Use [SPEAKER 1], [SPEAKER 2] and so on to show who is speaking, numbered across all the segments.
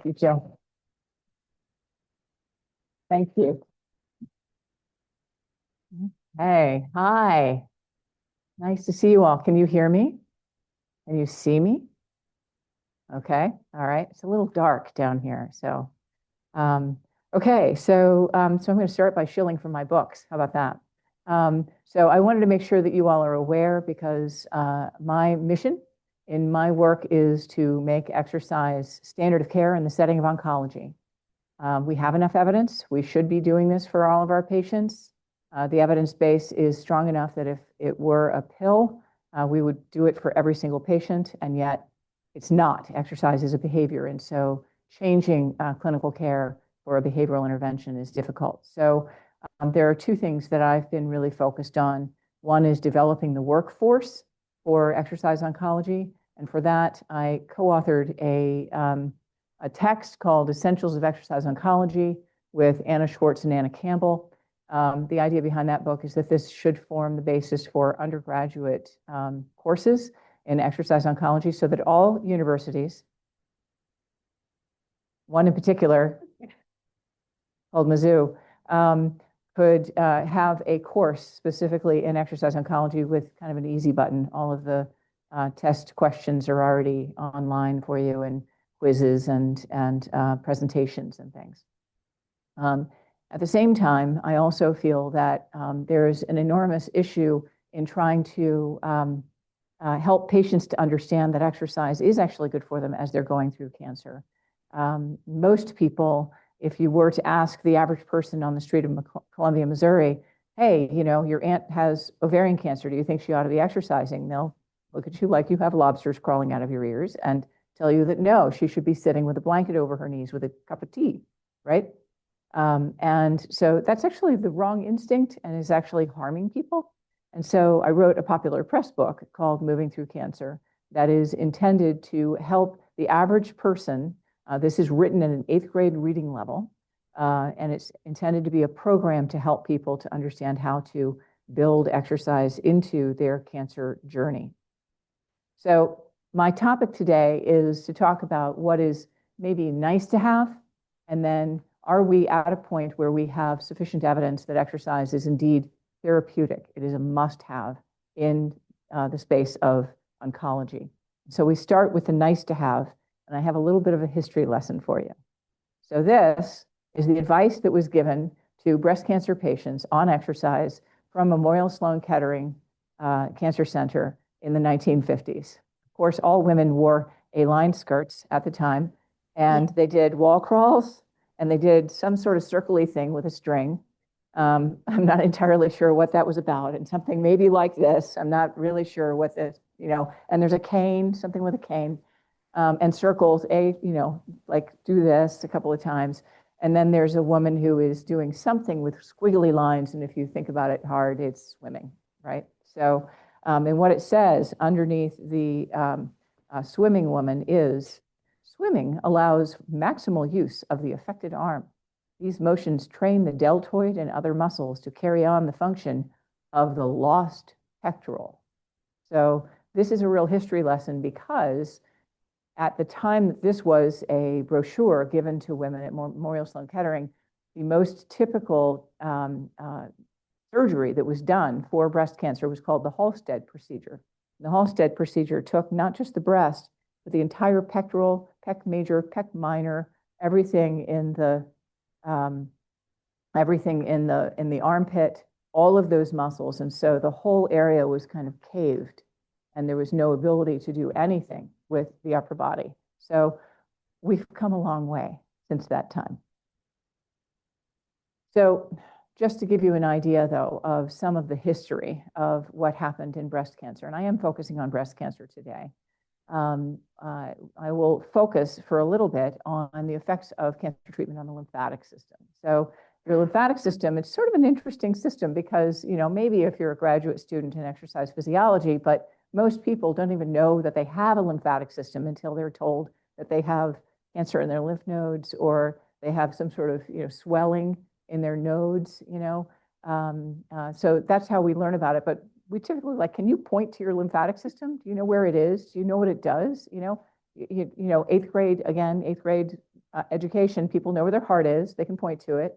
[SPEAKER 1] you, Jill. Thank you. Hey, hi. Nice to see you all. Can you hear me? Can you see me? Okay. All right. It's a little dark down here. So, okay. So I'm going to start by shilling from my books. How about that? So I wanted to make sure that you all are aware because my mission in my work is to make exercise standard of care in the setting of oncology. We have enough evidence. We should be doing this for all of our patients. The evidence base is strong enough that if it were a pill, we would do it for every single patient, and yet it's not. Exercise is a behavior, and so changing clinical care for a behavioral intervention is difficult. So there are two things that I've been really focused on. One is developing the workforce for exercise oncology, and for that, I co-authored a text called Essentials of Exercise Oncology with Anna Schwartz and Anna Campbell. The idea behind that book is that this should form the basis for undergraduate courses in exercise oncology so that all universities, one in particular called Mizzou, could have a course specifically in exercise oncology with kind of an easy button. All of the test questions are already online for you, and quizzes and presentations and things. At the same time, I also feel that there's an enormous issue in trying to help patients to understand that exercise is actually good for them as they're going through cancer. Most people, if you were to ask the average person on the street of Columbia, Missouri, hey, you know, your aunt has ovarian cancer. Do you think she ought to be exercising? They'll look at you like you have lobsters crawling out of your ears and tell you that no, she should be sitting with a blanket over her knees with a cup of tea, right? And so that's actually the wrong instinct and is actually harming people. And so I wrote a popular press book called Moving Through Cancer that is intended to help the average person. This is written at an 8th grade reading level, and it's intended to be a program to help people to understand how to build exercise into their cancer journey. So my topic today is to talk about what is maybe nice to have, and then are we at a point where we have sufficient evidence that exercise is indeed therapeutic? It is a must-have in the space of oncology. So we start with the nice to have, and I have a little bit of a history lesson for you. So this is the advice that was given to breast cancer patients on exercise from Memorial Sloan Kettering Cancer Center in the 1950s. Of course, all women wore A-line skirts at the time, and they did wall crawls, and they did some sort of circle-y thing with a string. I'm not entirely sure what that was about, and something maybe like this. I'm not really sure what this, and there's a cane, something with a cane, and circles, like do this a couple of times. And then there's a woman who is doing something with squiggly lines, and if you think about it hard, it's swimming, right? So, and what it says underneath the swimming woman is, swimming allows maximal use of the affected arm. These motions train the deltoid and other muscles to carry on the function of the lost pectoral. So this is a real history lesson because at the time that this was a brochure given to women at Memorial Sloan Kettering, the most typical surgery that was done for breast cancer was called the Halsted procedure. The Halsted procedure took not just the breast, but the entire pectoral, pec major, pec minor, everything in the armpit, all of those muscles. And so the whole area was kind of caved, and there was no ability to do anything with the upper body. So we've come a long way since that time. So just to give you an idea, though, of some of the history of what happened in breast cancer, and I am focusing on breast cancer today. I will focus for a little bit on the effects of cancer treatment on the lymphatic system. So your lymphatic system, it's sort of an interesting system because, maybe if you're a graduate student in exercise physiology, but most people don't even know that they have a lymphatic system until they're told that they have cancer in their lymph nodes or they have some sort of, swelling in their nodes, so that's how we learn about it. But we typically can you point to your lymphatic system? Do you know where it is? Do you know what it does? 8th grade, education, people know where their heart is. They can point to it.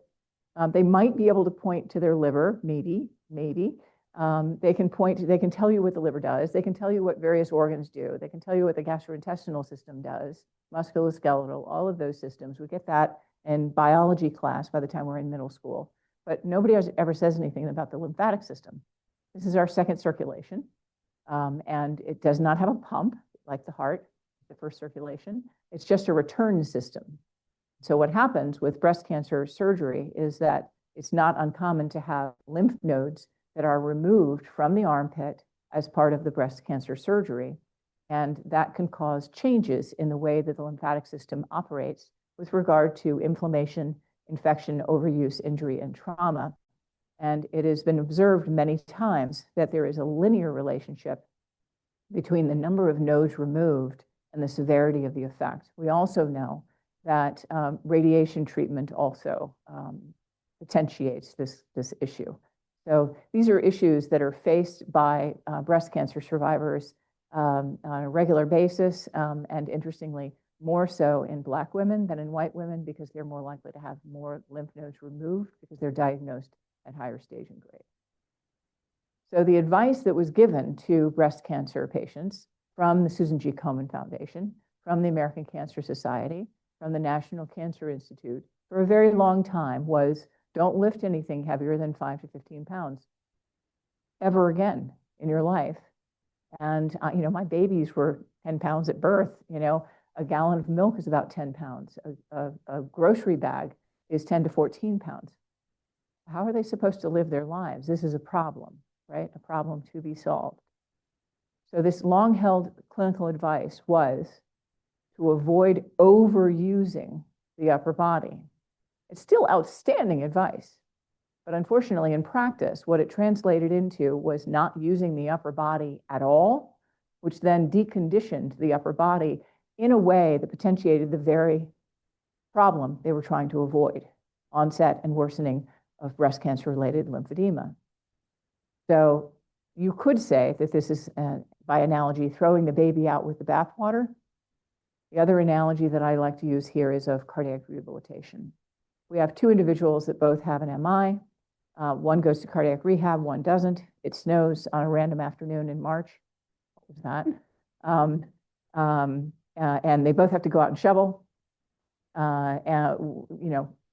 [SPEAKER 1] They might be able to point to their liver, maybe. They can tell you what the liver does. They can tell you what various organs do. They can tell you what the gastrointestinal system does, musculoskeletal, all of those systems. We get that in biology class by the time we're in middle school. But nobody ever says anything about the lymphatic system. This is our second circulation. And it does not have a pump like the heart, the first circulation. It's just a return system. So what happens with breast cancer surgery is that it's not uncommon to have lymph nodes that are removed from the armpit as part of the breast cancer surgery. And that can cause changes in the way that the lymphatic system operates with regard to inflammation, infection, overuse, injury, and trauma. And it has been observed many times that there is a linear relationship between the number of nodes removed and the severity of the effect. We also know that radiation treatment also potentiates this issue. So these are issues that are faced by breast cancer survivors on a regular basis, and interestingly, more so in Black women than in white women because they're more likely to have more lymph nodes removed because they're diagnosed at higher stage and grade. So the advice that was given to breast cancer patients from the Susan G. Komen Foundation, from the American Cancer Society, from the National Cancer Institute for a very long time was don't lift anything heavier than 5 to 15 pounds ever again in your life. And, my babies were 10 pounds at birth. A gallon of milk is about 10 pounds. A grocery bag is 10 to 14 pounds. How are they supposed to live their lives? This is a problem, right? A problem to be solved. So this long-held clinical advice was to avoid overusing the upper body. It's still outstanding advice, but unfortunately in practice, what it translated into was not using the upper body at all, which then deconditioned the upper body in a way that potentiated the very problem they were trying to avoid, onset and worsening of breast cancer-related lymphedema. So you could say that this is, by analogy, throwing the baby out with the bathwater. The other analogy that I like to use here is of cardiac rehabilitation. We have two individuals that both have an MI. One goes to cardiac rehab, one doesn't. It snows on a random afternoon in March. What was that? And they both have to go out and shovel.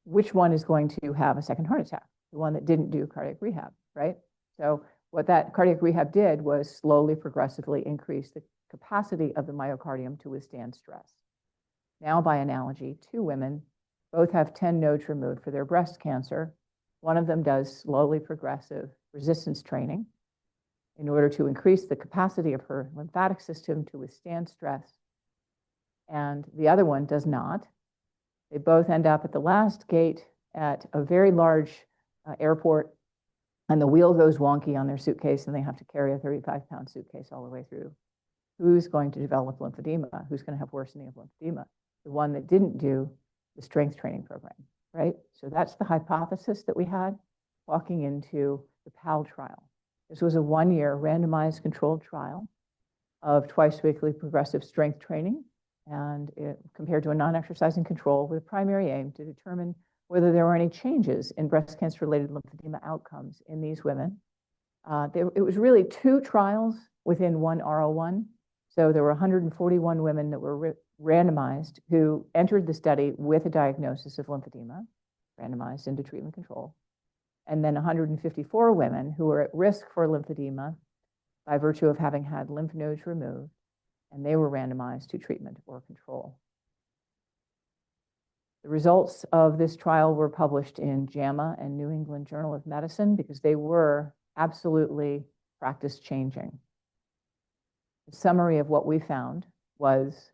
[SPEAKER 1] Which one is going to have a second heart attack? The one that didn't do cardiac rehab, right? So what that cardiac rehab did was slowly, progressively increase the capacity of the myocardium to withstand stress. Now, by analogy, two women both have 10 nodes removed for their breast cancer. One of them does slowly progressive resistance training in order to increase the capacity of her lymphatic system to withstand stress. And the other one does not. They both end up at the last gate at a very large airport, and the wheel goes wonky on their suitcase, and they have to carry a 35-pound suitcase all the way through. Who's going to develop lymphedema? Who's going to have worsening of lymphedema? The one that didn't do the strength training program, right? So that's the hypothesis that we had walking into the PAL trial. This was a one-year randomized controlled trial of twice-weekly progressive strength training, and compared to a non-exercising control with a primary aim to determine whether there were any changes in breast cancer-related lymphedema outcomes in these women. It was really two trials within one RO1. So there were 141 women that were randomized who entered the study with a diagnosis of lymphedema, randomized into treatment control, and then 154 women who were at risk for lymphedema by virtue of having had lymph nodes removed, and they were randomized to treatment or control. The results of this trial were published in JAMA and New England Journal of Medicine because they were absolutely practice-changing. The summary of what we found was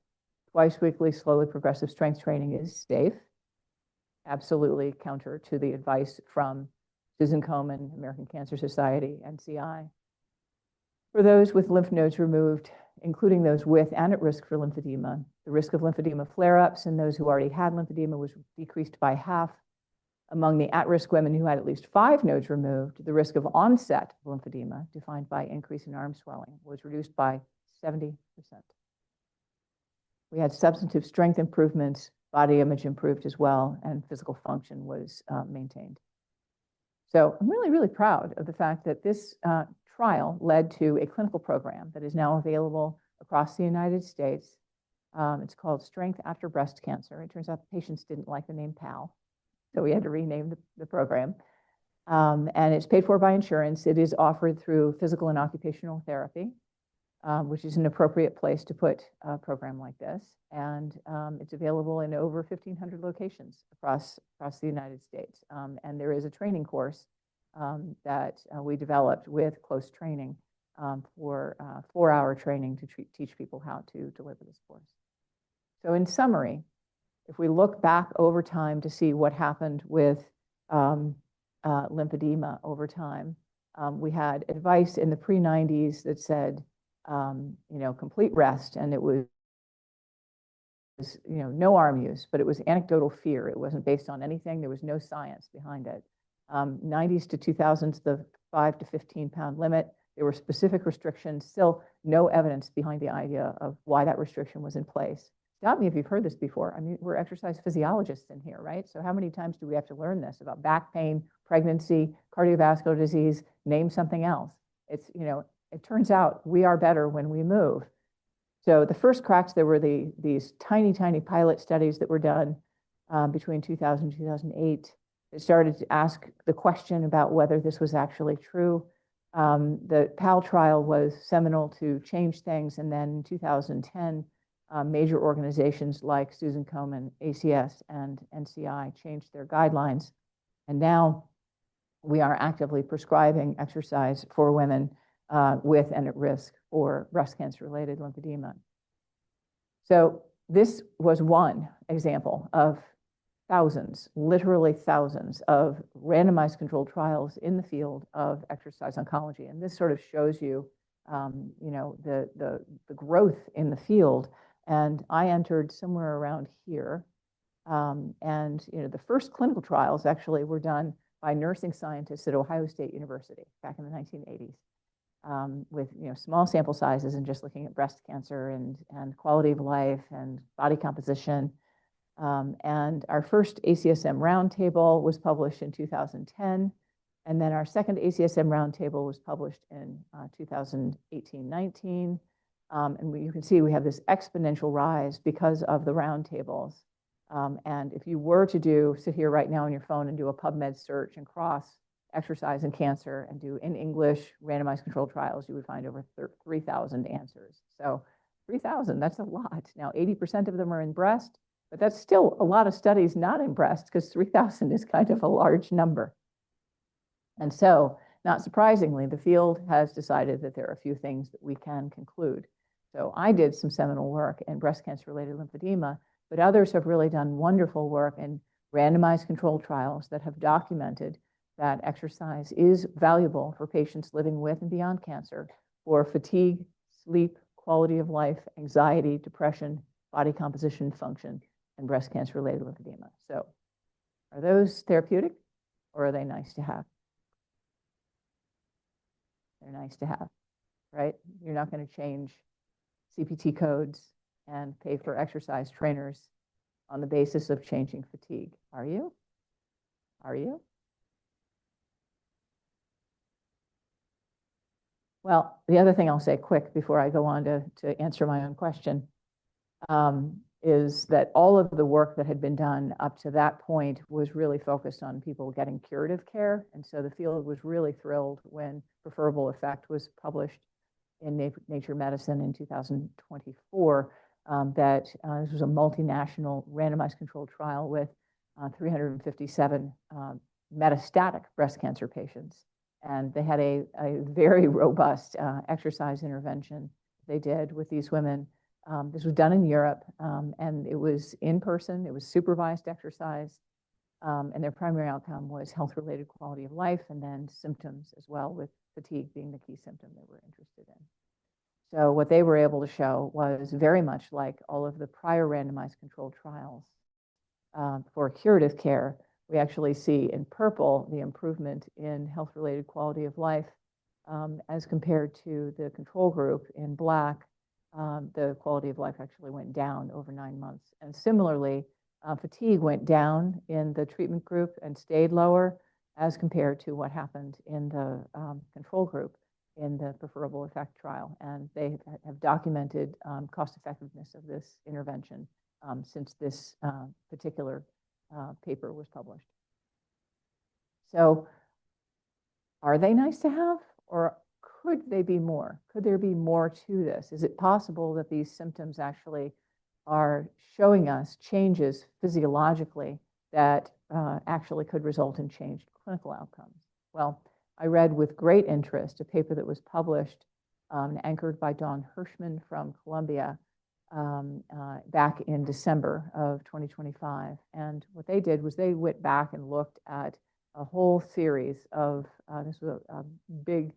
[SPEAKER 1] twice-weekly slowly progressive strength training is safe, absolutely counter to the advice from Susan Komen, American Cancer Society, NCI. For those with lymph nodes removed, including those with and at risk for lymphedema, the risk of lymphedema flare-ups in those who already had lymphedema was decreased by half. Among the at-risk women who had at least 5 nodes removed, the risk of onset of lymphedema, defined by increase in arm swelling, was reduced by 70%. We had substantive strength improvements body image improved as well, and physical function was maintained. So I'm really, really proud of the fact that this trial led to a clinical program that is now available across the United States. It's called Strength After Breast Cancer. It turns out the patients didn't like the name PAL, so we had to rename the program. And it's paid for by insurance. It is offered through physical and occupational therapy, which is an appropriate place to put a program like this. And it's available in over 1,500 locations across the United States. And there is a training course that we developed with close training for 4-hour training to teach people how to deliver this course. So in summary, if we look back over time to see what happened with lymphedema over time, we had advice in the pre-90s that said, complete rest, and it was, no arm use, but it was anecdotal fear. It wasn't based on anything. There was no science behind it. 90s to 2000s, the 5 to 15 pound limit, there were specific restrictions, still no evidence behind the idea of why that restriction was in place. Stop me if you've heard this before. I mean, we're exercise physiologists in here, right? So how many times do we have to learn this about back pain, pregnancy, cardiovascular disease, name something else? It's, it turns out we are better when we move. So the first cracks, there were these tiny, tiny pilot studies that were done between 2000 and 2008. It started to ask the question about whether this was actually true. The PAL trial was seminal to change things. And then in 2010, major organizations like Susan Komen, ACS, and NCI changed their guidelines. And now we are actively prescribing exercise for women with and at risk for breast cancer-related lymphedema. So this was one example of thousands, literally thousands of randomized controlled trials in the field of exercise oncology. And this sort of shows you, the growth in the field. And I entered somewhere around here. The first clinical trials actually were done by nursing scientists at Ohio State University back in the 1980s. With small sample sizes and just looking at breast cancer and quality of life and body composition. And our first ACSM roundtable was published in 2010. And then our second ACSM roundtable was published in 2018-19. And you can see we have this exponential rise because of the roundtables. And if you were to sit here right now on your phone and do a PubMed search and cross exercise and cancer and do in English randomized controlled trials, you would find over 3,000 answers. So 3,000, that's a lot. Now, 80% of them are in breast, but that's still a lot of studies not in breast because 3,000 is kind of a large number. And so, not surprisingly, the field has decided that there are a few things that we can conclude. So I did some seminal work in breast cancer-related lymphedema, but others have really done wonderful work in randomized controlled trials that have documented that exercise is valuable for patients living with and beyond cancer for fatigue, sleep, quality of life, anxiety, depression, body composition, function, and breast cancer-related lymphedema. So are those therapeutic or are they nice to have? They're nice to have, right? You're not going to change CPT codes and pay for exercise trainers on the basis of changing fatigue, are you? Are you? Well, the other thing I'll say quick before I go on to answer my own question is that all of the work that had been done up to that point was really focused on people getting curative care. And so the field was really thrilled when Preferable Effect was published in Nature Medicine in 2024, that this was a multinational randomized controlled trial with 357 metastatic breast cancer patients. And they had a very robust exercise intervention they did with these women. This was done in Europe, and it was in person. It was supervised exercise, and their primary outcome was health-related quality of life and then symptoms as well, with fatigue being the key symptom they were interested in. So what they were able to show was very much like all of the prior randomized controlled trials for curative care. We actually see in purple the improvement in health-related quality of life as compared to the control group in black. The quality of life actually went down over 9 months. And similarly, fatigue went down in the treatment group and stayed lower as compared to what happened in the control group in the preferable effect trial. And they have documented cost effectiveness of this intervention since this particular paper was published. So are they nice to have, or could they be more? Could there be more to this? Is it possible that these symptoms actually are showing us changes physiologically that actually could result in changed clinical outcomes? Well, I read with great interest a paper that was published, anchored by Dawn Hirschman from Columbia back in December of 2025. And what they did was they went back and looked at a whole series of, this was a big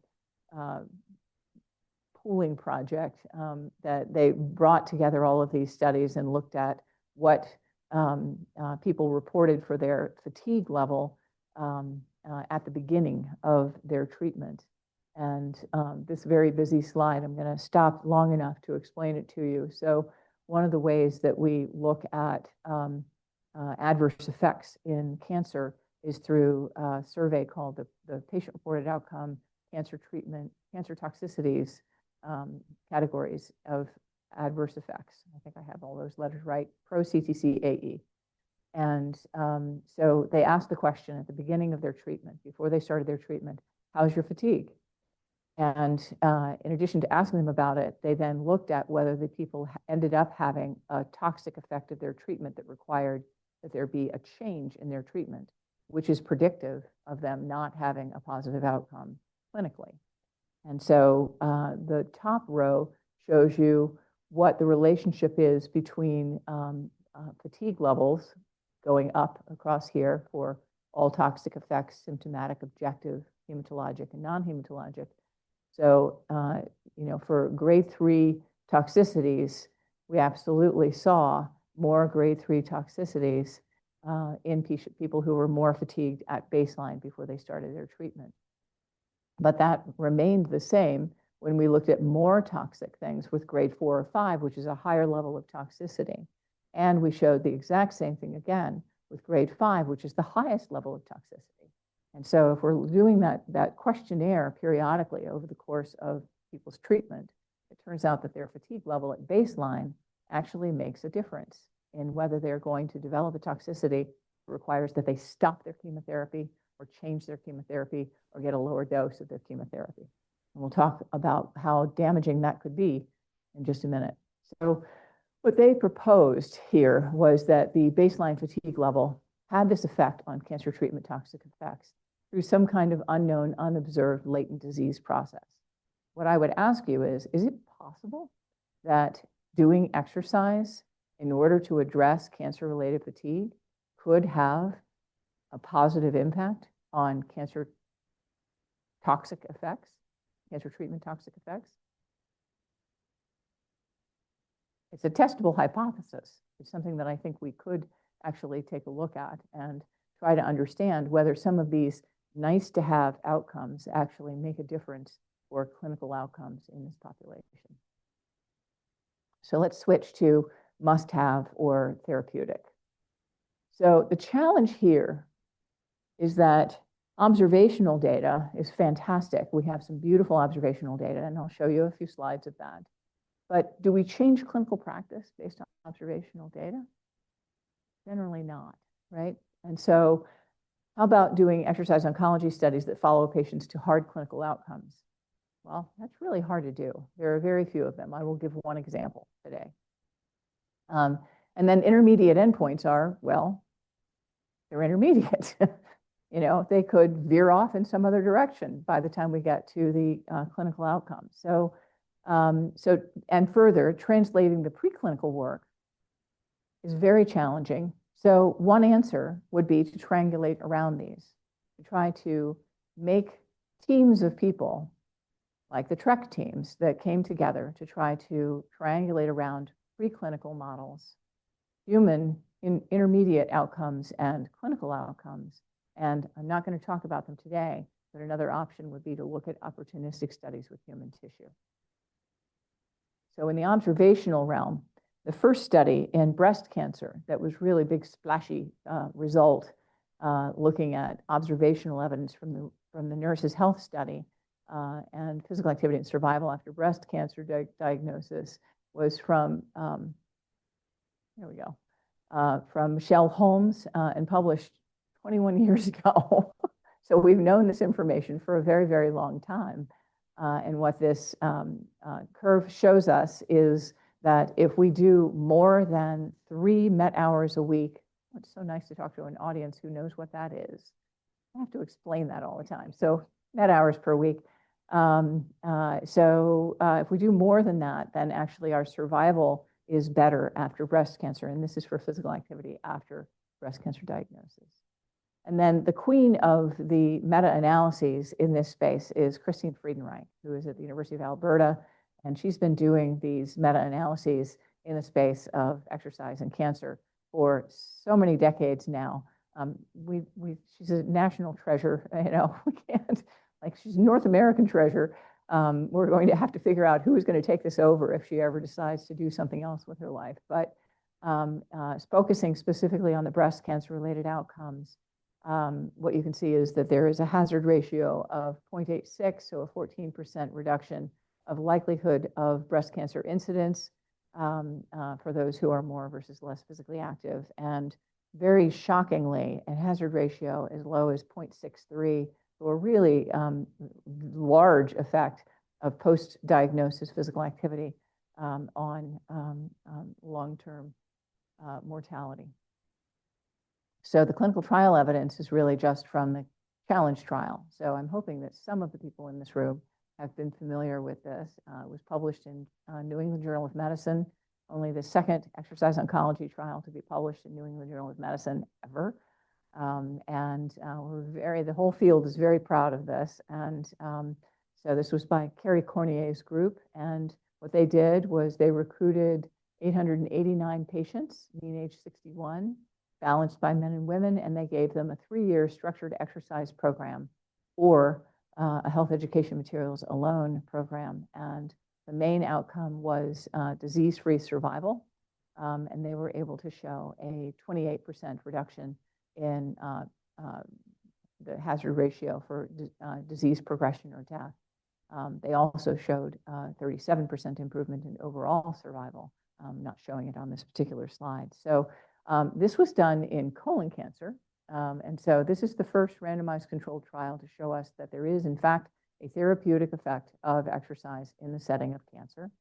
[SPEAKER 1] pooling project that they brought together all of these studies and looked at what people reported for their fatigue level at the beginning of their treatment. And this very busy slide, I'm going to stop long enough to explain it to you. So one of the ways that we look at adverse effects in cancer is through a survey called the Patient-Reported Outcome Cancer Treatment, Cancer Toxicities categories of adverse effects. I think I have all those letters right, pro-CTC AE. And so they asked the question at the beginning of their treatment, before they started their treatment, how's your fatigue? And in addition to asking them about it, they then looked at whether the people ended up having a toxic effect of their treatment that required that there be a change in their treatment, which is predictive of them not having a positive outcome clinically. And so the top row shows you what the relationship is between fatigue levels going up across here for all toxic effects, symptomatic, objective, hematologic, and non-hematologic. So, for grade 3 toxicities, we absolutely saw more grade 3 toxicities in people who were more fatigued at baseline before they started their treatment. But that remained the same when we looked at more toxic things with grade 4 or 5, which is a higher level of toxicity. And we showed the exact same thing again with grade 5, which is the highest level of toxicity. And so if we're doing that questionnaire periodically over the course of people's treatment, it turns out that their fatigue level at baseline actually makes a difference in whether they're going to develop a toxicity that requires that they stop their chemotherapy or change their chemotherapy or get a lower dose of their chemotherapy. And we'll talk about how damaging that could be in just a minute. So what they proposed here was that the baseline fatigue level had this effect on cancer treatment toxic effects through some kind of unknown, unobserved latent disease process. What I would ask you is it possible that doing exercise in order to address cancer-related fatigue could have a positive impact on cancer toxic effects, cancer treatment toxic effects? It's a testable hypothesis. It's something that I think we could actually take a look at and try to understand whether some of these nice to have outcomes actually make a difference for clinical outcomes in this population. So let's switch to must have or therapeutic. So the challenge here is that observational data is fantastic. We have some beautiful observational data, and I'll show you a few slides of that. But do we change clinical practice based on observational data? Generally not, right? And so how about doing exercise oncology studies that follow patients to hard clinical outcomes? Well, that's really hard to do. There are very few of them. I will give one example today. And then intermediate endpoints are, well, they're intermediate. They could veer off in some other direction by the time we get to the clinical outcomes. So and further, translating the preclinical work is very challenging. So one answer would be to triangulate around these, to try to make teams of people, like the TREC teams that came together to try to triangulate around preclinical models, human intermediate outcomes and clinical outcomes. And I'm not going to talk about them today, but another option would be to look at opportunistic studies with human tissue. So in the observational realm, the first study in breast cancer that was really big splashy result, looking at observational evidence from the nurses' health study and physical activity and survival after breast cancer diagnosis was from, here we go, from Michelle Holmes and published 21 years ago. So we've known this information for a very, very long time. And what this curve shows us is that if we do more than 3 MET hours a week, it's so nice to talk to an audience who knows what that is. I have to explain that all the time. So MET hours per week. If we do more than that, then actually our survival is better after breast cancer. And this is for physical activity after breast cancer diagnosis. And then the queen of the meta-analyses in this space is Kathryn Friedenreich, who is at the University of Alberta. And she's been doing these meta-analyses in the space of exercise and cancer for so many decades now. She's a national treasure, you know, we can't, like she's a North American treasure. We're going to have to figure out who is going to take this over if she ever decides to do something else with her life. But focusing specifically on the breast cancer related outcomes, what you can see is that there is a hazard ratio of 0.86, so a 14% reduction of likelihood of breast cancer incidence for those who are more versus less physically active. And very shockingly, a hazard ratio as low as 0.63, so a really large effect of post-diagnosis physical activity on long-term mortality. So the clinical trial evidence is really just from the challenge trial. So I'm hoping that some of the people in this room have been familiar with this. It was published in New England Journal of Medicine, only the second exercise oncology trial to be published in New England Journal of Medicine ever. The whole field is very proud of this. And so this was by Carrie Cornier's group. And what they did was they recruited 889 patients, mean age 61, balanced by men and women, and they gave them a 3-year structured exercise program or a health education materials alone program. And the main outcome was disease-free survival. And they were able to show a 28% reduction in the hazard ratio for disease progression or death. They also showed 37% improvement in overall survival. Not showing it on this particular slide. So this was done in colon cancer. And so this is the first randomized controlled trial to show us that there is, in fact, a therapeutic effect of exercise in the setting of cancer.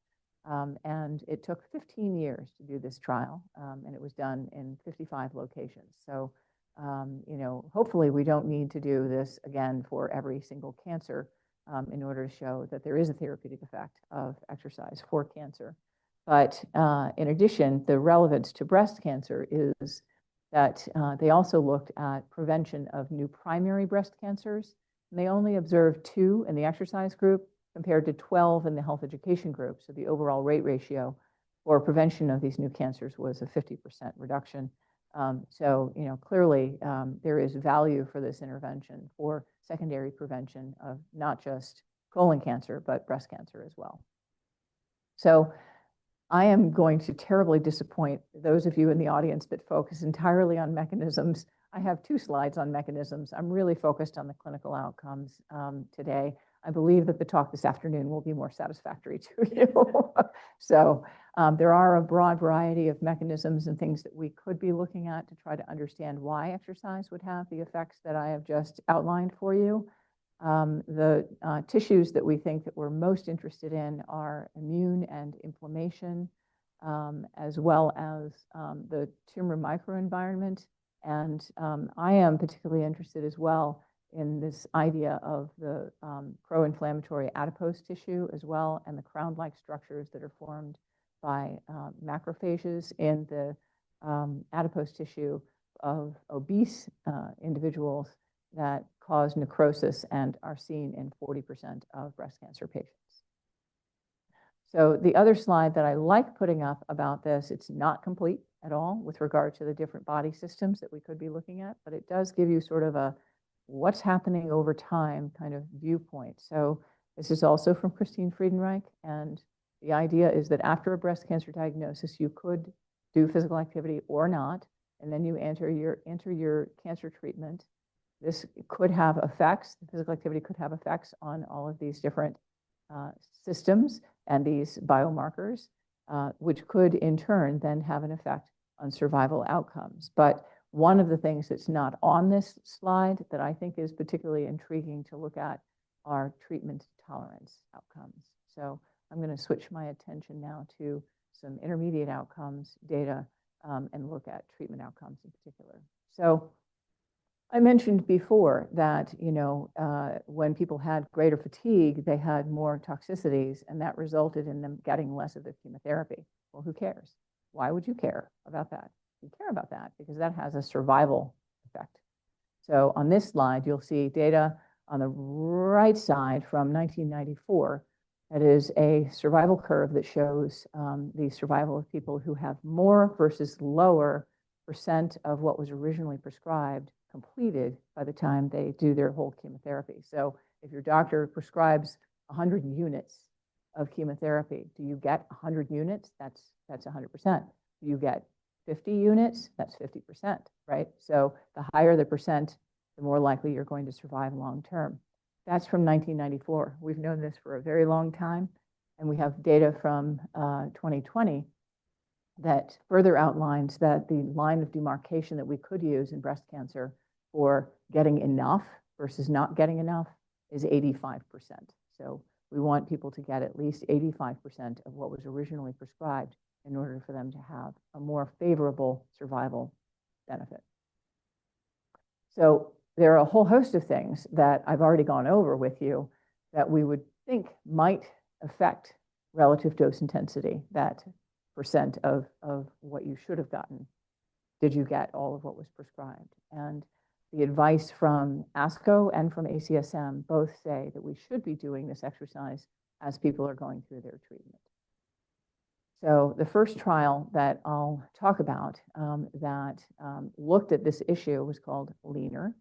[SPEAKER 1] And it took 15 years to do this trial, and it was done in 55 locations. So, you know, hopefully we don't need to do this again for every single cancer in order to show that there is a therapeutic effect of exercise for cancer. But in addition, the relevance to breast cancer is that they also looked at prevention of new primary breast cancers. And they only observed 2 in the exercise group compared to 12 in the health education group. So the overall rate ratio for prevention of these new cancers was a 50% reduction. So, you know, clearly there is value for this intervention for secondary prevention of not just colon cancer, but breast cancer as well. So I am going to terribly disappoint those of you in the audience that focus entirely on mechanisms. I have 2 slides on mechanisms. I'm really focused on the clinical outcomes today. I believe that the talk this afternoon will be more satisfactory to you. So there are a broad variety of mechanisms and things that we could be looking at to try to understand why exercise would have the effects that I have just outlined for you. The tissues that we think that we're most interested in are immune and inflammation, as well as the tumor microenvironment. And I am particularly interested as well in this idea of the pro-inflammatory adipose tissue as well, and the crown-like structures that are formed by macrophages in the adipose tissue of obese individuals that cause necrosis and are seen in 40% of breast cancer patients. So the other slide that I like putting up about this, it's not complete at all with regard to the different body systems that we could be looking at, but it does give you sort of a what's happening over time kind of viewpoint. So this is also from Kathryn Friedenreich, and The idea is that after a breast cancer diagnosis, you could do physical activity or not, and then you enter your cancer treatment. This could have effects, the physical activity could have effects on all of these different systems and these biomarkers, which could in turn then have an effect on survival outcomes. But one of the things that's not on this slide that I think is particularly intriguing to look at are treatment tolerance outcomes. So I'm going to switch my attention now to some intermediate outcomes data and look at treatment outcomes in particular. So I mentioned before that, when people had greater fatigue, they had more toxicities, and that resulted in them getting less of their chemotherapy. Well, who cares? Why would you care about that? You care about that because that has a survival effect. So on this slide, you'll see data on the right side from 1994. That is a survival curve that shows the survival of people who have more versus lower % of what was originally prescribed completed by the time they do their whole chemotherapy. So if your doctor prescribes 100 units of chemotherapy, do you get 100 units? That's 100%. Do you get 50 units? That's 50%, right? So the higher the percent, the more likely you're going to survive long term. That's from 1994. We've known this for a very long time, and we have data from 2020 that further outlines that the line of demarcation that we could use in breast cancer for getting enough versus not getting enough is 85%. So we want people to get at least 85% of what was originally prescribed in order for them to have a more favorable survival benefit. So there are a whole host of things that I've already gone over with you that we would think might affect relative dose intensity, that percent of what you should have gotten. Did you get all of what was prescribed? And the advice from ASCO and from ACSM both say that we should be doing this exercise as people are going through their treatment. So the first trial that I'll talk about that looked at this issue was called LEANER.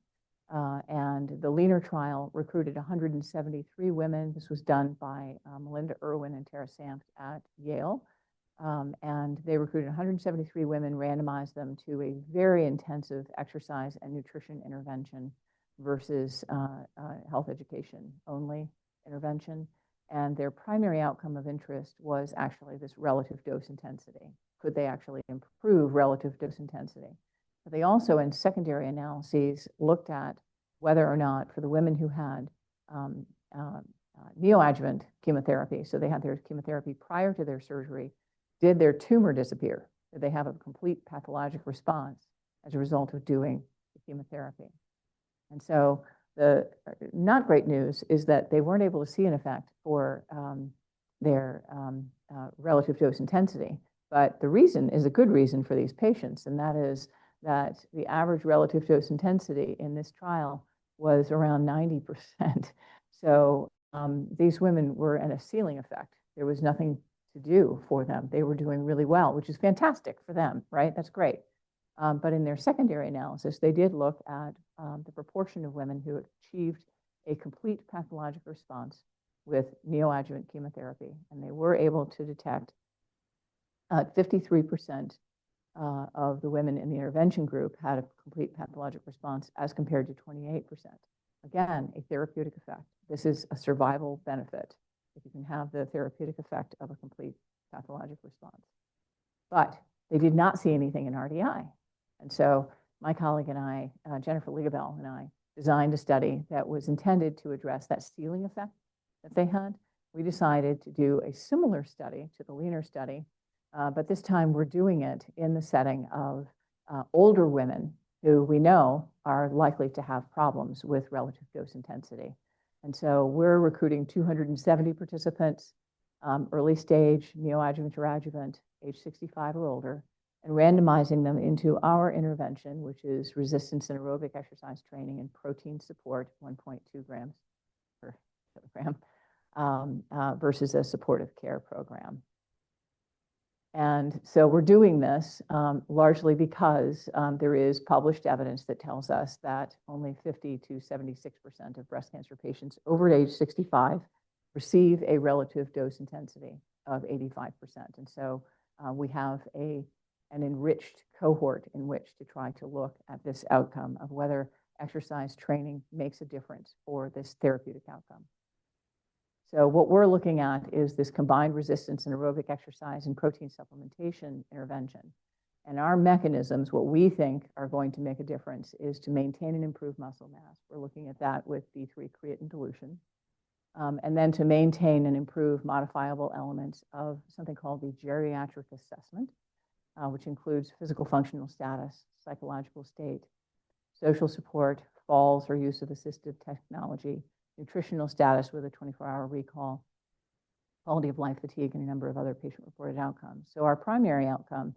[SPEAKER 1] And the LEANER trial recruited 173 women. This was done by Melinda Irwin and Tara Sampt at Yale. And they recruited 173 women, randomized them to a very intensive exercise and nutrition intervention versus health education only intervention. And their primary outcome of interest was actually this relative dose intensity. Could they actually improve relative dose intensity? But they also, in secondary analyses, looked at whether or not for the women who had neoadjuvant chemotherapy, so they had their chemotherapy prior to their surgery, did their tumor disappear? Did they have a complete pathologic response as a result of doing the chemotherapy? And so the not great news is that they weren't able to see an effect for their relative dose intensity. But the reason is a good reason for these patients, and that is that the average relative dose intensity in this trial was around 90%. So these women were at a ceiling effect. There was nothing to do for them. They were doing really well, which is fantastic for them, right? That's great. But in their secondary analysis, they did look at the proportion of women who achieved a complete pathologic response with neoadjuvant chemotherapy. And they were able to detect 53% of the women in the intervention group had a complete pathologic response as compared to 28%. Again, a therapeutic effect. This is a survival benefit if you can have the therapeutic effect of a complete pathologic response. But they did not see anything in RDI. And so my colleague and I, Jennifer Ligabell and I, designed a study that was intended to address that ceiling effect that they had. We decided to do a similar study to the LEANER study, but this time we're doing it in the setting of older women who we know are likely to have problems with relative dose intensity. And so we're recruiting 270 participants, early stage, neoadjuvant or adjuvant, age 65 or older, and randomizing them into our intervention, which is resistance and aerobic exercise training and protein support, 1.2 grams per kilogram, versus a supportive care program. And so we're doing this largely because there is published evidence that tells us that only 50 to 76% of breast cancer patients over age 65 receive a relative dose intensity. of 85%. And so we have an enriched cohort in which to try to look at this outcome of whether exercise training makes a difference for this therapeutic outcome. So what we're looking at is this combined resistance and aerobic exercise and protein supplementation intervention. And our mechanisms, what we think are going to make a difference is to maintain and improve muscle mass. We're looking at that with D3 creatine dilution. And then to maintain and improve modifiable elements of something called the geriatric assessment, which includes physical functional status, psychological state, social support, falls or use of assistive technology, nutritional status with a 24-hour recall, quality of life, fatigue, and a number of other patient-reported outcomes. So our primary outcome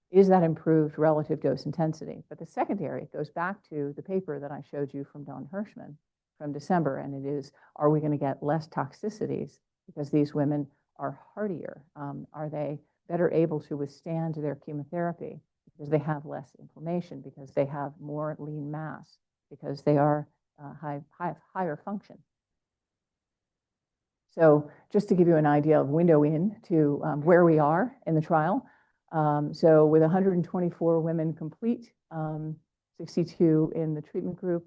[SPEAKER 1] is that improved relative dose intensity. But the secondary goes back to the paper that I showed you from Don Hirschman from December, and it is, are we going to get less toxicities because these women are hardier? Are they better able to withstand their chemotherapy because they have less inflammation, because they have more lean mass, because they are higher function? So just to give you an idea of window in to where we are in the trial. So with 124 women complete, 62 in the treatment group,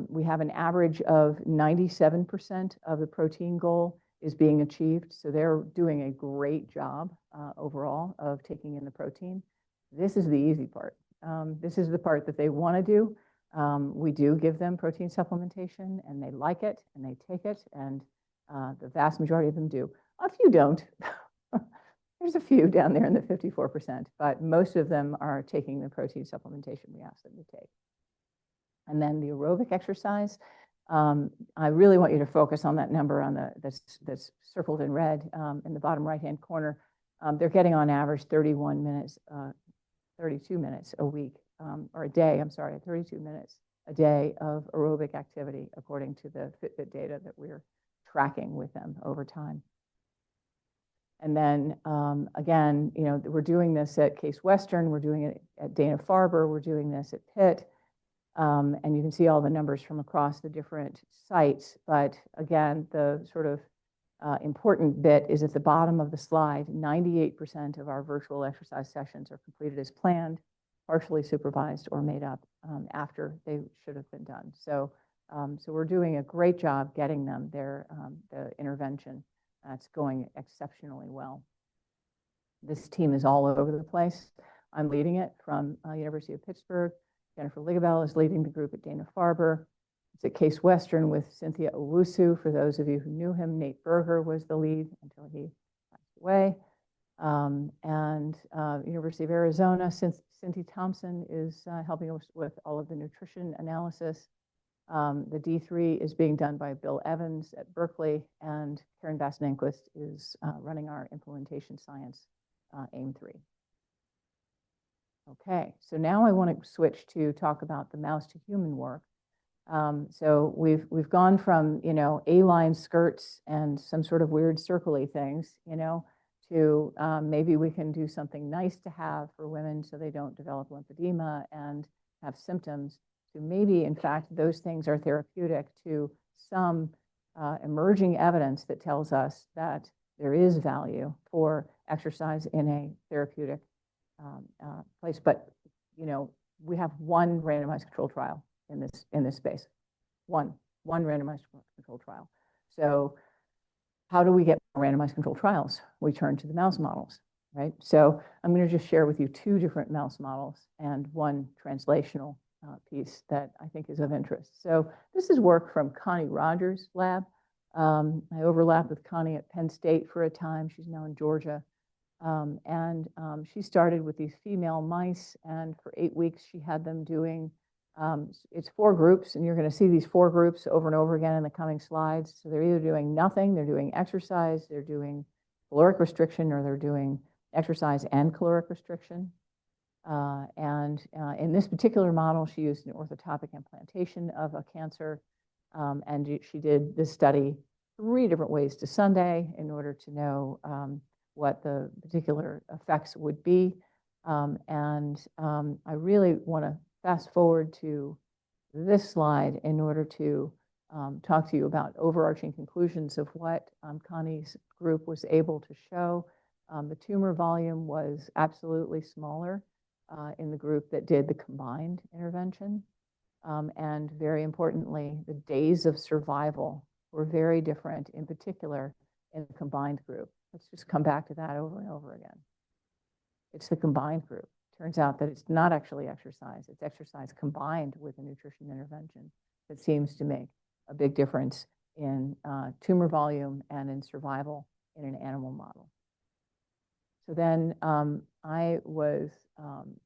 [SPEAKER 1] we have an average of 97% of the protein goal is being achieved. So they're doing a great job overall of taking in the protein. This is the easy part. This is the part that they want to do. We do give them protein supplementation, and they like it, and they take it, and the vast majority of them do. A few don't. There's a few down there in the 54%, but most of them are taking the protein supplementation we ask them to take. And then the aerobic exercise, I really want you to focus on that number on that's circled in red in the bottom right-hand corner. They're getting on average 32 minutes a week, or a day, I'm sorry, 32 minutes a day of aerobic activity according to the Fitbit data that we're tracking with them over time. And then again, you know, we're doing this at Case Western, we're doing it at Dana-Farber, we're doing this at Pitt. And you can see all the numbers from across the different sites. But again, the sort of important bit is at the bottom of the slide. 98% of our virtual exercise sessions are completed as planned, partially supervised, or made up after they should have been done. So, so we're doing a great job getting them their the intervention. It's going exceptionally well. This team is all over the place. I'm leading it from University of Pittsburgh. Jennifer Ligabell is leading the group at Dana-Farber. It's at Case Western with Cynthia Owusu. For those of you who knew him, Nate Berger was the lead until he passed away. University of Arizona, Cynthia Thompson is helping us with all of the nutrition analysis. The D3 is being done by Bill Evans at Berkeley, and Karen Bass-Nanquist is running our implementation science AIM-3. Okay, so now I want to switch to talk about the mouse to human work. So we've gone from, you know, A-line skirts and some sort of weird circly things, you know, to maybe we can do something nice to have for women so they don't develop lymphedema and have symptoms, to maybe, in fact, those things are therapeutic, to some emerging evidence that tells us that there is value for exercise in a therapeutic place. But, you know, we have one randomized control trial in this space, one randomized control trial. So how do we get randomized control trials? We turn to the mouse models, right? So I'm going to just share with you two different mouse models and one translational piece that I think is of interest. So this is work from Connie Rogers' lab. I overlapped with Connie at Penn State for a time. She's now in Georgia. She started with these female mice, and for 8 weeks she had them doing, it's 4 groups, and you're going to see these 4 groups over and over again in the coming slides. So they're either doing nothing, they're doing exercise, they're doing caloric restriction, or they're doing exercise and caloric restriction. In this particular model, she used an orthotopic implantation of a cancer, and she did this study 3 different ways to Sunday in order to know what the particular effects would be. I really want to fast forward to this slide in order to talk to you about overarching conclusions of what Connie's group was able to show. The tumor volume was absolutely smaller in the group that did the combined intervention. And very importantly, the days of survival were very different, in particular in the combined group. Let's just come back to that over and over again. It's the combined group. Turns out that it's not actually exercise. It's exercise combined with a nutrition intervention that seems to make a big difference in tumor volume and in survival in an animal model. So then I was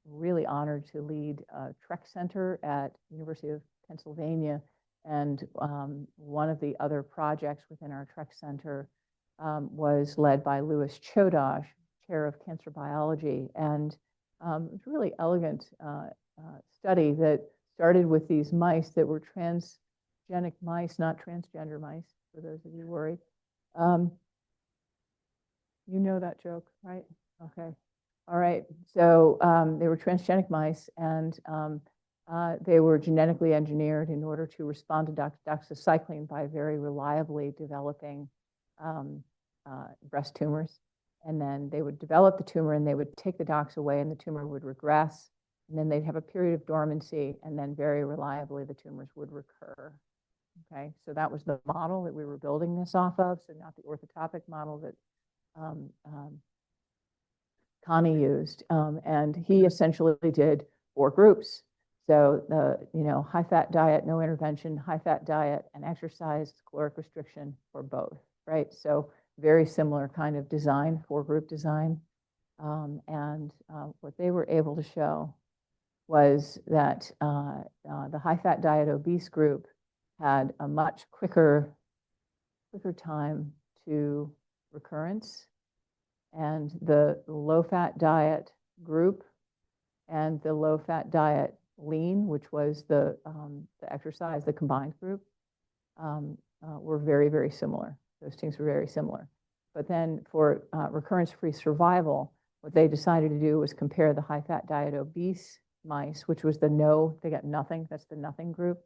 [SPEAKER 1] really honored to lead a Trek Center at University of Pennsylvania. And one of the other projects within our Trek Center was led by Louis Chodosh, chair of cancer biology. And it was a really elegant study that started with these mice that were transgenic mice, not transgender mice, for those of you worried. You know that joke, right? Okay. All right. So they were transgenic mice, and they were genetically engineered in order to respond to doxycycline by very reliably developing breast tumors. And then they would develop the tumor, and they would take the dox away, and the tumor would regress. And then they'd have a period of dormancy, and then very reliably the tumors would recur. Okay, so that was the model that we were building this off of, so not the orthotopic model that Connie used. And he essentially did 4 groups. So the high-fat diet, no intervention, high-fat diet, and exercise, caloric restriction for both, right? So very similar kind of design, 4-group design. And what they were able to show was that the high-fat diet obese group had a much quicker time to recurrence, and the low-fat diet group and the low-fat diet lean, which was the exercise, the combined group, were very, very similar. Those things were very similar. But then for recurrence-free survival, what they decided to do was compare the high-fat diet obese mice, which was the they got nothing, that's the nothing group,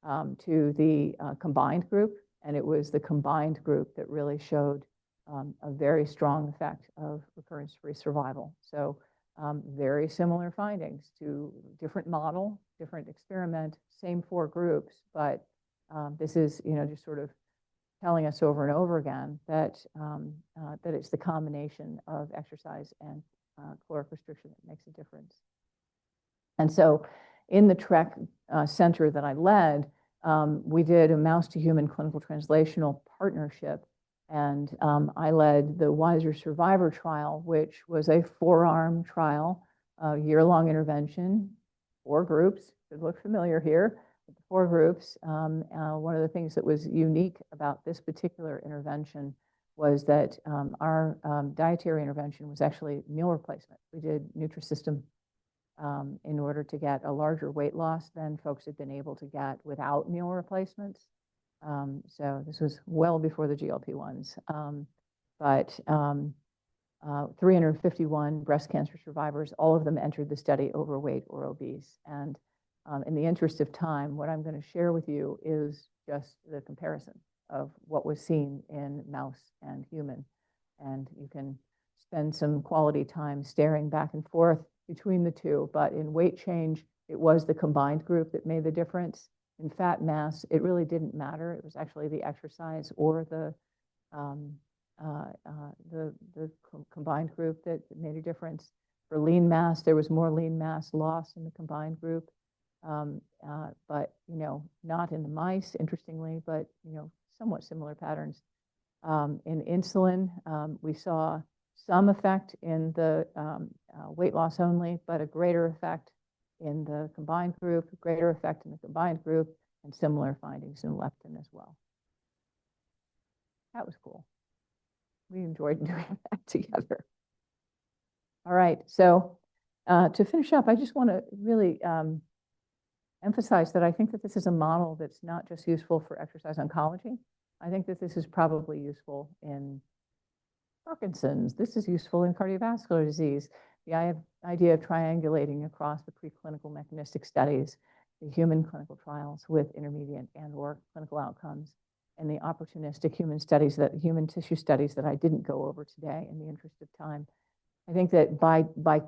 [SPEAKER 1] to the combined group. And it was the combined group that really showed a very strong effect of recurrence-free survival. So very similar findings to different model, different experiment, same 4 groups, but this is just sort of telling us over and over again that that it's the combination of exercise and caloric restriction that makes a difference. And so in the Trek Center that I led, we did a mouse to human clinical translational partnership. And I led the Wiser Survivor trial, which was a 4-arm trial, year-long intervention, 4 groups. Should look familiar here. 4 groups. One of the things that was unique about this particular intervention was that our dietary intervention was actually meal replacement. We did Nutrisystem in order to get a larger weight loss than folks had been able to get without meal replacements. So this was well before the GLP-1s. But 351 breast cancer survivors, all of them entered the study overweight or obese. And in the interest of time, what I'm going to share with you is just the comparison of what was seen in mouse and human. And you can spend some quality time staring back and forth between the two. But in weight change, it was the combined group that made the difference. In fat mass, it really didn't matter. It was actually the exercise or the combined group that made a difference. For lean mass, there was more lean mass loss in the combined group, but not in the mice, interestingly, but somewhat similar patterns. In insulin, we saw some effect in the weight loss only, but a greater effect in the combined group, greater effect in the combined group, and similar findings in leptin as well. That was cool. We enjoyed doing that together. All right, so to finish up, I just want to really emphasize that I think that this is a model that's not just useful for exercise oncology. I think that this is probably useful in Parkinson's. This is useful in cardiovascular disease. The idea of triangulating across the preclinical mechanistic studies the human clinical trials with intermediate and or clinical outcomes, and the opportunistic human tissue studies that I didn't go over today in the interest of time. I think that by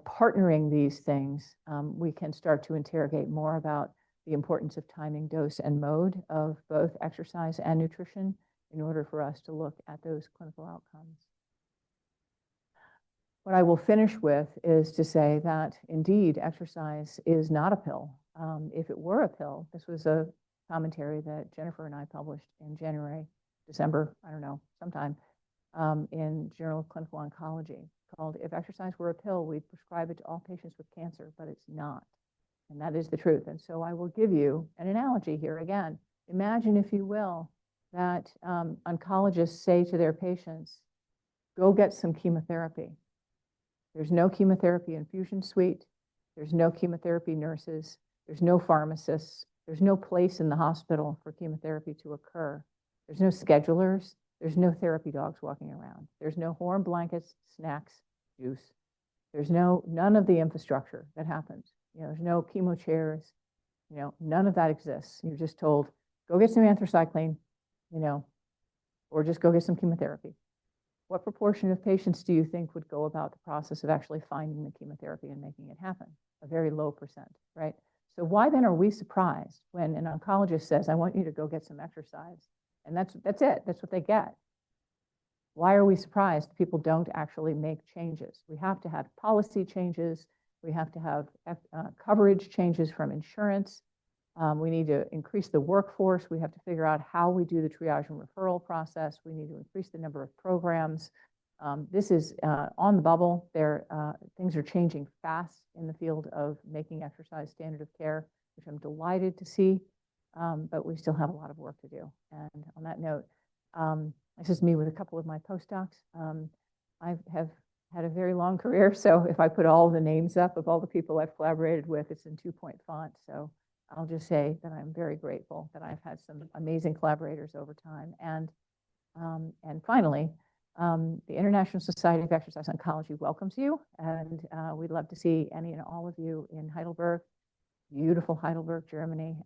[SPEAKER 1] partnering these things, we can start to interrogate more about the importance of timing, dose, and mode of both exercise and nutrition in order for us to look at those clinical outcomes. What I will finish with is to say that indeed exercise is not a pill. If it were a pill, this was a commentary that Jennifer and I published in January, December, I don't know, sometime, in Journal of Clinical Oncology, called "If Exercise Were a Pill, We'd Prescribe It to All Patients with Cancer," but it's not. And that is the truth. And so I will give you an analogy here again. Imagine, if you will, that oncologists say to their patients, go get some chemotherapy. There's no chemotherapy infusion suite. There's no chemotherapy nurses. There's no pharmacists. There's no place in the hospital for chemotherapy to occur. There's no schedulers. There's no therapy dogs walking around. There's no warm blankets, snacks, juice. There's none of the infrastructure that happens. There's no chemo chairs. None of that exists. You're just told, go get some anthracycline, or just go get some chemotherapy. What proportion of patients do you think would go about the process of actually finding the chemotherapy and making it happen? A very low percent, right? So why then are we surprised when an oncologist says, I want you to go get some exercise? And that's it. That's what they get. Why are we surprised people don't actually make changes? We have to have policy changes. We have to have coverage changes from insurance. We need to increase the workforce. We have to figure out how we do the triage and referral process. We need to increase the number of programs. This is on the bubble. Things are changing fast in the field of making exercise standard of care, which I'm delighted to see, but we still have a lot of work to do. And on that note, this is me with a couple of my postdocs. I have had a very long career, so if I put all the names up of all the people I've collaborated with, it's in 2-point font. So I'll just say that I'm very grateful that I've had some amazing collaborators over time. And finally, the International Society of Exercise Oncology welcomes you, and we'd love to see any and all of you in Heidelberg, beautiful Heidelberg, Germany,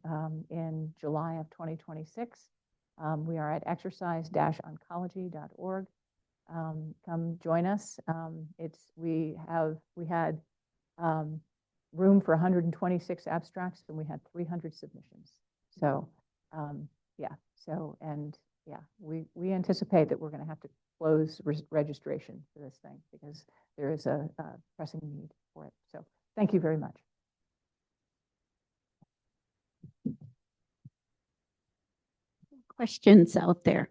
[SPEAKER 1] in July of 2026. We are at exercise-oncology.org. Come join us. We had room for 126 abstracts, and we had 300 submissions. So we anticipate that we're going to have to close registration for this thing because there is a pressing need for it. So thank you very much.
[SPEAKER 2] Questions out there?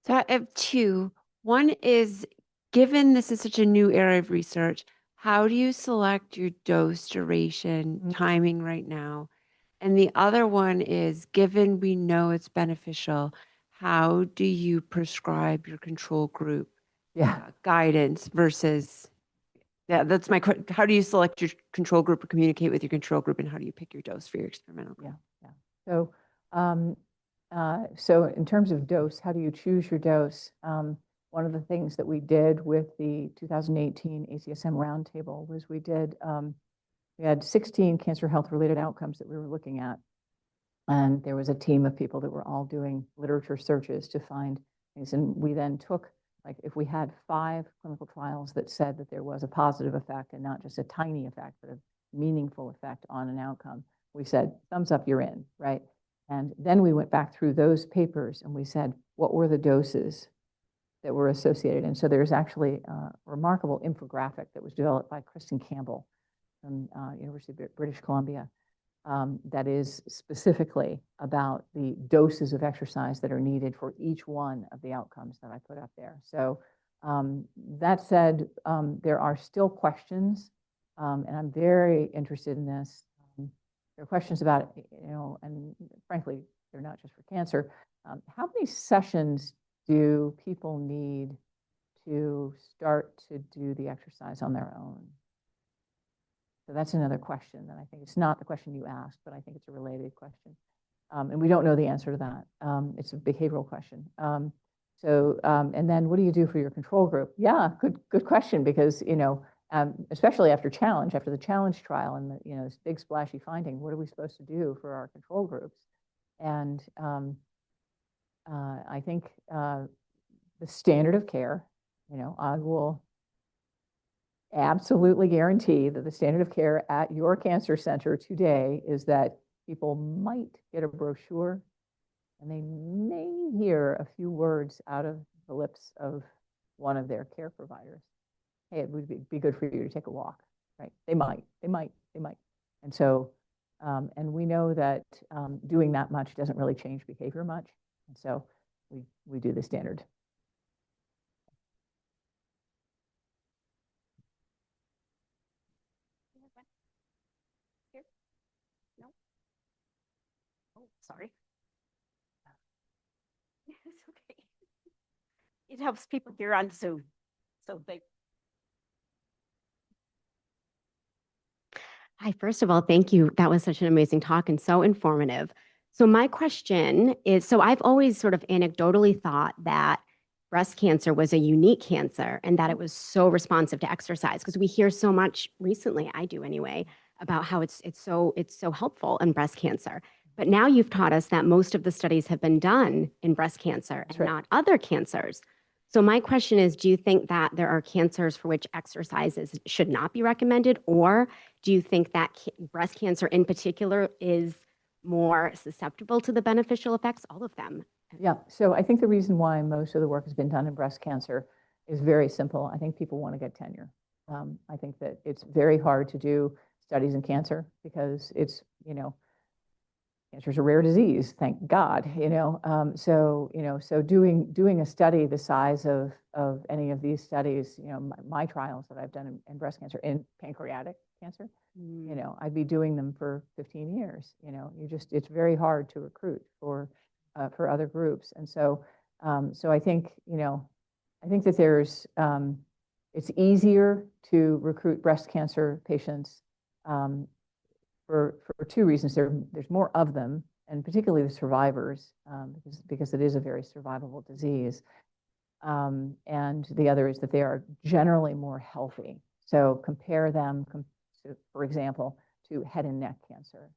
[SPEAKER 2] So I have two. One is, given this is such a new area of research, how do you select your dose, duration, timing right now? And the other one is, given we know it's beneficial, how do you prescribe your control group guidance versus, that's my question. How do you select your control group or communicate with your control group, and how do you pick your dose for your experimental group?
[SPEAKER 1] So, so in terms of dose, how do you choose your dose? One of the things that we did with the 2018 ACSM roundtable was we had 16 cancer health related outcomes that we were looking at. And there was a team of people that were all doing literature searches to find things. And we then took, like, if we had 5 clinical trials that said that there was a positive effect and not just a tiny effect, but a meaningful effect on an outcome, we said, thumbs up, you're in, right? And then we went back through those papers and we said, what were the doses that were associated? And so there's actually a remarkable infographic that was developed by Kristen Campbell from University of British Columbia that is specifically about the doses of exercise that are needed for each one of the outcomes that I put up there. So that said, there are still questions, and I'm very interested in this. There are questions about, and frankly, they're not just for cancer. How many sessions do people need to start to do the exercise on their own? So that's another question that I think it's not the question you asked, but I think it's a related question. And we don't know the answer to that. It's a behavioral question. And then what do you do for your control group? Yeah, good question, because, especially after the challenge trial and the, this big splashy finding. What are we supposed to do for our control groups? And I think the standard of care, I will absolutely guarantee that the standard of care at your cancer center today is that people might get a brochure and they may hear a few words out of the lips of one of their care providers. Hey, it would be good for you to take a walk, right? They might. And so, and we know that doing that much doesn't really change behavior much. And so we do the standard.
[SPEAKER 3] Here? No? Oh, sorry. It's okay. It helps people here on Zoom. So they.
[SPEAKER 4] Hi, first of all, thank you. That was such an amazing talk and so informative. So my question is, so I've always sort of anecdotally thought that breast cancer was a unique cancer and that it was so responsive to exercise because we hear so much recently, I do anyway, about how it's so helpful in breast cancer. But now you've taught us that most of the studies have been done in breast cancer and not other cancers. So my question is, do you think that there are cancers for which exercises should not be recommended, or do you think that breast cancer in particular is more susceptible to the beneficial effects? All of them.
[SPEAKER 1] Yeah, so I think the reason why most of the work has been done in breast cancer is very simple. I think people want to get tenure. I think that it's very hard to do studies in cancer because it's, cancer is a rare disease, thank God, so doing a study the size of any of these studies, my trials that I've done in breast cancer, in pancreatic cancer, I'd be doing them for 15 years, it's very hard to recruit for other groups. And so, I think, that there's, it's easier to recruit breast cancer patients for two reasons. There's more of them, and particularly the survivors, because it is a very survivable disease. And the other is that they are generally more healthy. So compare them, for example, to head and neck cancer.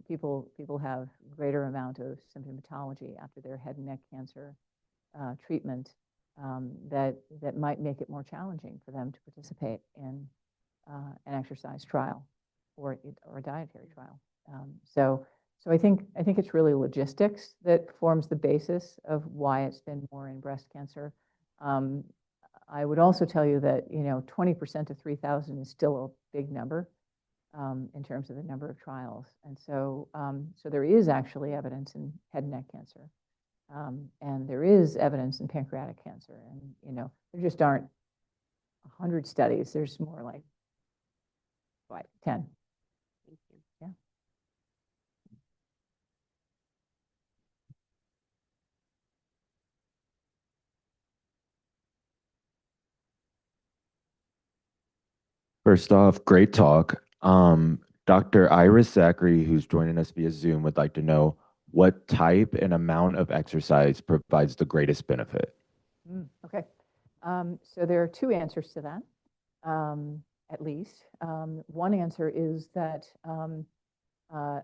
[SPEAKER 1] People have greater amount of symptomatology after their head and neck cancer treatment that might make it more challenging for them to participate in an exercise trial or a dietary trial. So I think it's really logistics that forms the basis of why it's been more in breast cancer. I would also tell you that 20% of 3,000 is still a big number in terms of the number of trials, and so there is actually evidence in head and neck cancer, and there is evidence in pancreatic cancer, and there just aren't 100 studies. There's more like 10.
[SPEAKER 4] Thank you.
[SPEAKER 1] Yeah.
[SPEAKER 5] First off, great talk. Dr. Iris Zachary, who's joining us via Zoom, would like to know what type and amount of exercise provides the greatest benefit.
[SPEAKER 1] Okay. So there are two answers to that, at least. One answer is that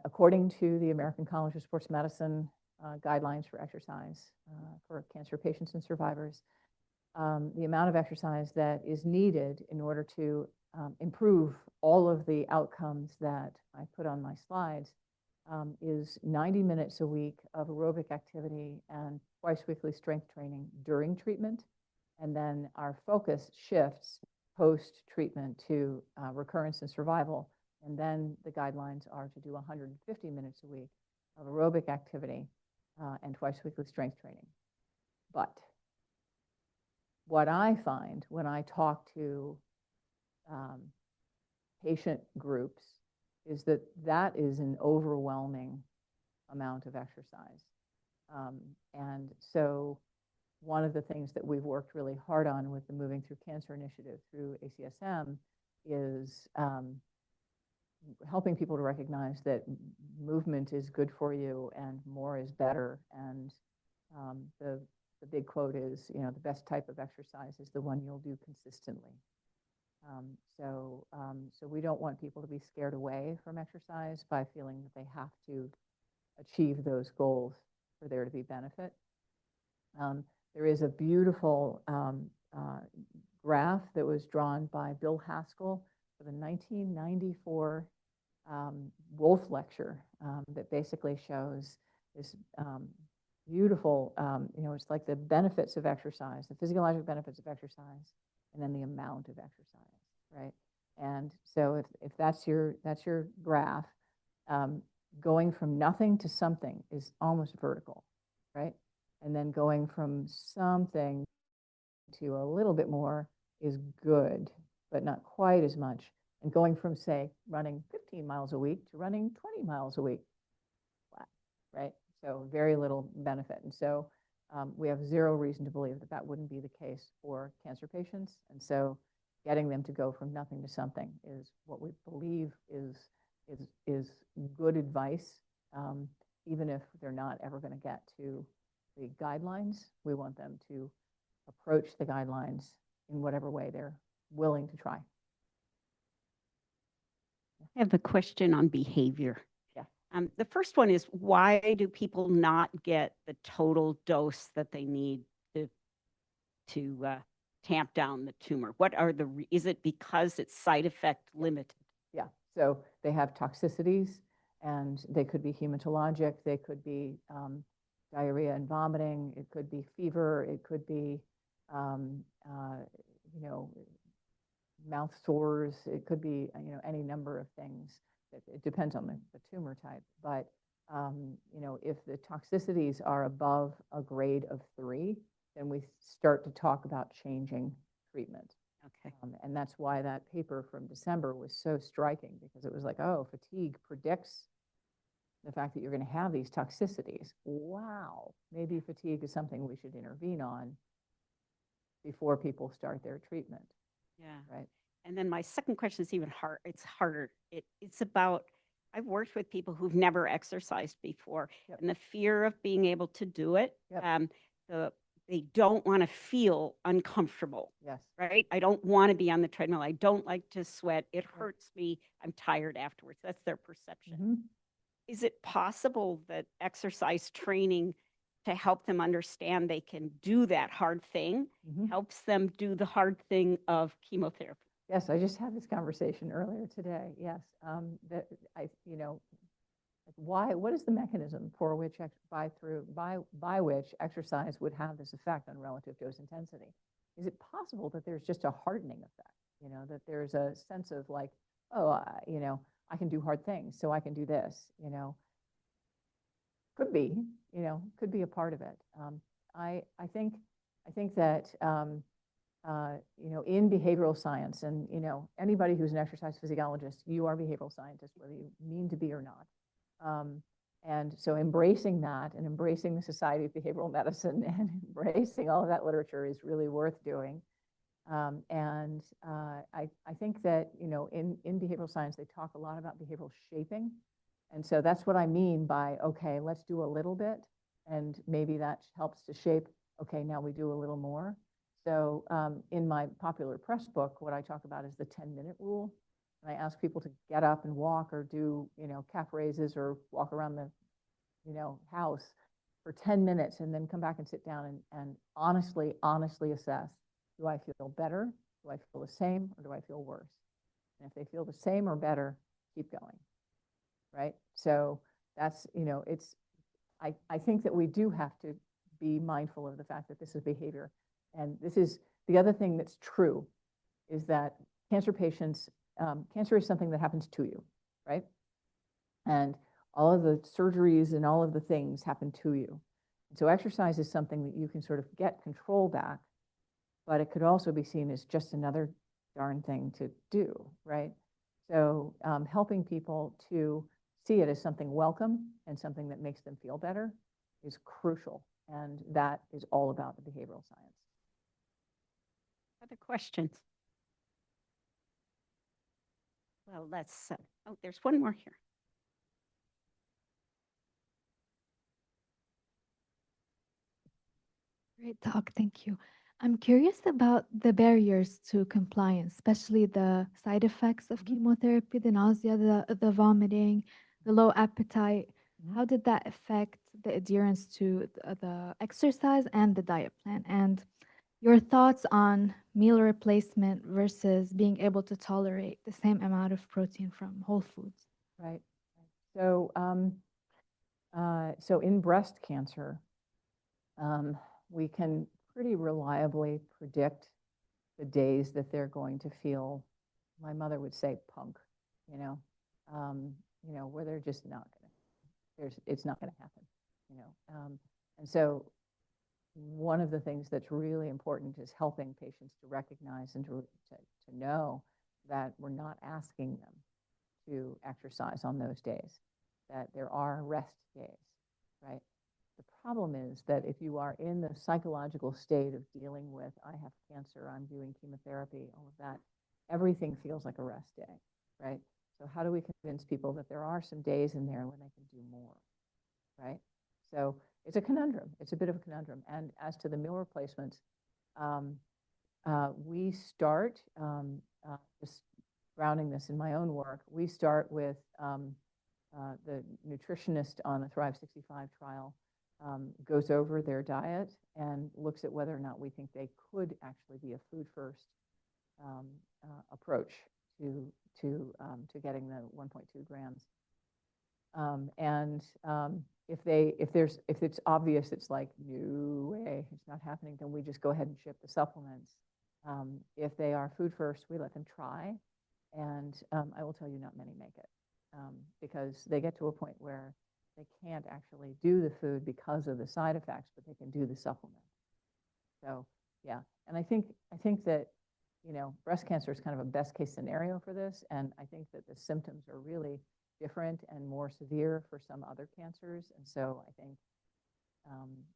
[SPEAKER 1] according to the American College of Sports Medicine guidelines for exercise for cancer patients and survivors, the amount of exercise that is needed in order to improve all of the outcomes that I put on my slides is 90 minutes a week of aerobic activity and twice weekly strength training during treatment. And then our focus shifts post-treatment to recurrence and survival. And then the guidelines are to do 150 minutes a week of aerobic activity and twice weekly strength training. But what I find when I talk to patient groups is that is an overwhelming amount of exercise. And so one of the things that we've worked really hard on with the Moving Through Cancer initiative through ACSM is helping people to recognize that movement is good for you and more is better. And the big quote is, the best type of exercise is the one you'll do consistently. So we don't want people to be scared away from exercise by feeling that they have to achieve those goals for there to be benefit. There is a beautiful graph that was drawn by Bill Haskell for the 1994 Wolf Lecture that basically shows this beautiful, it's like the benefits of exercise, the physiologic benefits of exercise, and then the amount of exercise, right? And so if that's your graph, going from nothing to something is almost vertical, right? And then going from something to a little bit more is good, but not quite as much. And going from, say, running 15 miles a week to running 20 miles a week, flat, right? So very little benefit. And so we have zero reason to believe that that wouldn't be the case for cancer patients. And so getting them to go from nothing to something is what we believe is good advice, even if they're not ever going to get to the guidelines. We want them to approach the guidelines in whatever way they're willing to try.
[SPEAKER 3] I have a question on behavior.
[SPEAKER 1] Yeah.
[SPEAKER 3] The first one is, why do people not get the total dose that they need to tamp down the tumor? What are is it because it's side effect limited?
[SPEAKER 1] Yeah, so they have toxicities, and they could be hematologic, they could be diarrhea and vomiting, it could be fever, it could be, mouth sores, it could be, any number of things. It depends on the tumor type, but, if the toxicities are above a grade of 3, then we start to talk about changing treatment.
[SPEAKER 3] Okay.
[SPEAKER 1] And that's why that paper from December was so striking, because it was like, oh, fatigue predicts the fact that you're going to have these toxicities. Wow, maybe fatigue is something we should intervene on before people start their treatment.
[SPEAKER 3] Yeah.
[SPEAKER 1] Right.
[SPEAKER 3] And then my second question is even hard. It's harder. It's about, I've worked with people who've never exercised before,
[SPEAKER 1] Yep.
[SPEAKER 3] and the fear of being able to do it.
[SPEAKER 1] Yep.
[SPEAKER 3] They don't want to feel uncomfortable.
[SPEAKER 1] Yes.
[SPEAKER 3] Right? I don't want to be on the treadmill. I don't like to sweat. It hurts me. I'm tired afterwards. That's their perception.
[SPEAKER 1] Mm-hmm.
[SPEAKER 3] Is it possible that exercise training to help them understand they can do that hard thing
[SPEAKER 1] Mm-hmm.
[SPEAKER 3] helps them do the hard thing of chemotherapy?
[SPEAKER 1] Yes, I just had this conversation earlier today. Yes, what is the mechanism for which by which exercise would have this effect on relative dose intensity? Is it possible that there's just a hardening effect? That there's a sense of like, oh, I can do hard things, so I can do this. Could be a part of it. I think that in behavioral science, and anybody who's an exercise physiologist, you are a behavioral scientist, whether you mean to be or not. And so embracing that, and embracing the Society of Behavioral Medicine, and embracing all of that literature is really worth doing. I think that in behavioral science, they talk a lot about behavioral shaping. And so that's what I mean by, okay, let's do a little bit, and maybe that helps to shape, okay, now we do a little more. So in my popular press book, what I talk about is the 10-minute rule. And I ask people to get up and walk, or do, calf raises, or walk around the, house for 10 minutes, and then come back and sit down and honestly assess, do I feel better? Do I feel the same, or do I feel worse? And if they feel the same or better, keep going. Right? So that's, I think that we do have to be mindful of the fact that this is behavior. And this is the other thing that's true, is that cancer patients, cancer is something that happens to you, right? And all of the surgeries and all of the things happen to you. And so exercise is something that you can sort of get control back, but it could also be seen as just another darn thing to do, right? So helping people to see it as something welcome and something that makes them feel better is crucial. And that is all about the behavioral science.
[SPEAKER 3] Other questions? Well, let's, oh, there's one more here.
[SPEAKER 6] Great talk, thank you. I'm curious about the barriers to compliance, especially the side effects of chemotherapy, the nausea, the vomiting, the low appetite. How did that affect the adherence to the exercise and the diet plan? And your thoughts on meal replacement versus being able to tolerate the same amount of protein from whole foods?
[SPEAKER 1] Right. So, so in breast cancer, we can pretty reliably predict the days that they're going to feel, my mother would say punk, you know, where they're just not going to, it's not going to happen, you know. And so one of the things that's really important is helping patients to recognize and to know that we're not asking them to exercise on those days, that there are rest days, right? The problem is that if you are in the psychological state of dealing with, I have cancer, I'm doing chemotherapy, all of that, everything feels like a rest day, right? So how do we convince people that there are some days in there when they can do more, right? So it's a conundrum. It's a bit of a conundrum. And as to the meal replacements, we start, just grounding this in my own work, we start with the nutritionist on the Thrive 65 trial goes over their diet and looks at whether or not we think they could actually be a food first approach to getting the 1.2 grams. If it's obvious, it's like, no way, it's not happening, then we just go ahead and ship the supplements. If they are food first, we let them try. And I will tell you, not many make it because they get to a point where they can't actually do the food because of the side effects, but they can do the supplement. So yeah, and I think that, you know, breast cancer is kind of a best case scenario for this. And I think that the symptoms are really different and more severe for some other cancers. And so I think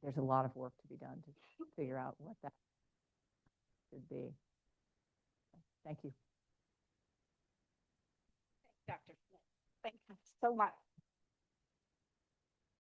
[SPEAKER 1] there's a lot of work to be done to figure out what that should be. Thank you.
[SPEAKER 3] Dr. Schmitz, thank you so much.